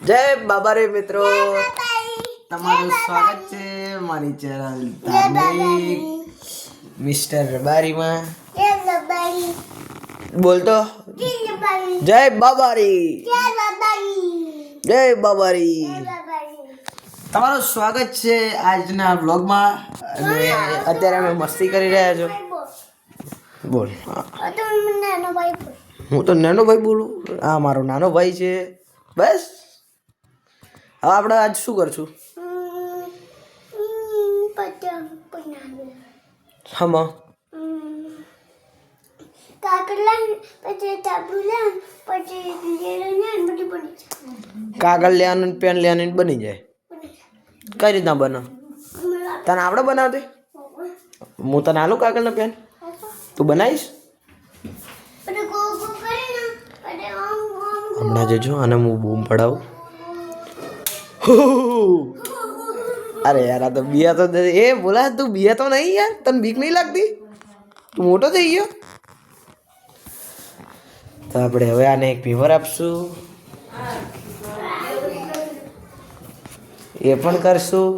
જય બાબા રે મિત્રો, તમારું સ્વાગત છે મારી ચેનલ ધાર્મિક મિસ્ટર રબારીમાં. બોલતો જય બાબારી, જય બાબારી. તમારું સ્વાગત છે આજના વ્લોગમાં. અને અત્યારે અમે મસ્તી કરી રહ્યા છો. બોલ. હું તો નાનો ભાઈ બોલું. આ મારો નાનો ભાઈ છે. બસ હવે આપણે આજ શું કરશું? હમણાં કાગળ લેવાનું, પેન લેવાનું બની જાય. કઈ રીતના બને? તને આવડે બનાવતી? હું તને આલું કાગળ ને પેન, તું બનાવીશ? હમણાં જજો અને હું બૂમ પડાવું. અરે યાર, આ તો બિયા તો એ બોલા, તું બિયા તો નહીં યાર, તને બીક નહીં લાગતી? તું મોટો થઈ ગયો. તો આપણે હવે આને એક પેપર આપશું, એ પણ કરશું.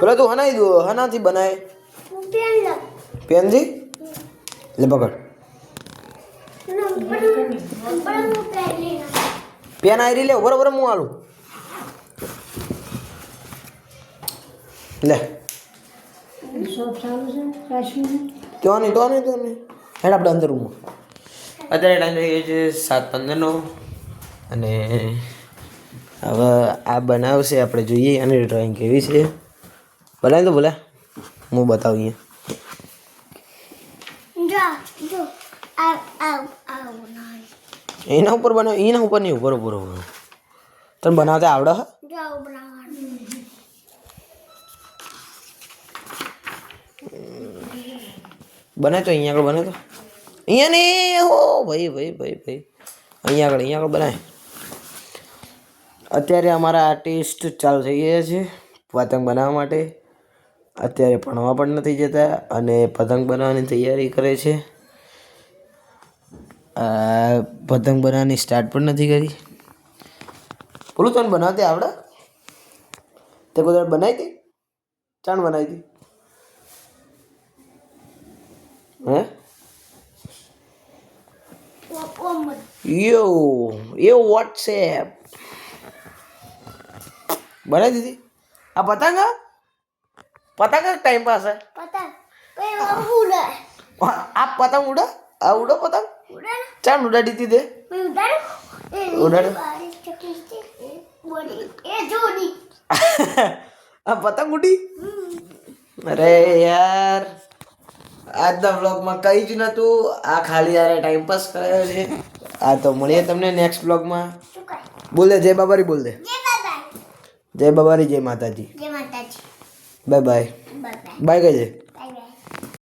પેલા તું હનાઈ દો, હનાથી બનાય પેનથી. લે પકડ પેન આયરી લે, બરોબર હું આલું. લે તો નહીં હેડ આપણે અંદર રૂમમાં. અત્યારે ટાઈમ થઈ ગયો છે 7:15 અને હવે આ બનાવશે, આપણે જોઈએ અને ડ્રોઈંગ કેવી છે. બનાવી તો બોલા, હું બતાવું. એના ઉપર બનાવ, એના ઉપર નહીં, ઉપર ઉપર તને બનાવતા આવડે? બનાય તો અહીંયા આગળ, બનાય તો અહીંયા નહીં. હો ભાઈ ભાઈ ભાઈ ભાઈ, અહીંયા આગળ બનાય. અત્યારે અમારા આર્ટિસ્ટ ચાલુ થઈ ગયા છે પતંગ બનાવવા માટે. અત્યારે ભણવા પણ નથી જતા અને પતંગ બનાવવાની તૈયારી કરે છે. પતંગ બનાવવાની સ્ટાર્ટ પણ નથી કરી. બોલું તને બનાવતી આવડે? તે કોઈ બનાવી હતી? ચાણ બનાવી હતી? હે યો વોટ્સએપ બનાવી દીધી? આ પતંગ ટાઈમ પાસ. આ પતંગ ઉડે? આ ઉડો પતંગ? ચાલ ઉડાડી હતી તે ઉડાડ. આ પતંગ ઉડી? અરે યાર, આજના વ્લોગમાં કંઈ જ નહોતું. આ ખાલી યાર ટાઈમ પાસ કર્યો છે. આ તો મળીએ તમને નેક્સ્ટ વ્લોગમાં. બોલ દે જય બાબારી, બોલ દે જય બાબારી, જય માતાજી, બાય બાય. બાય કહી દે.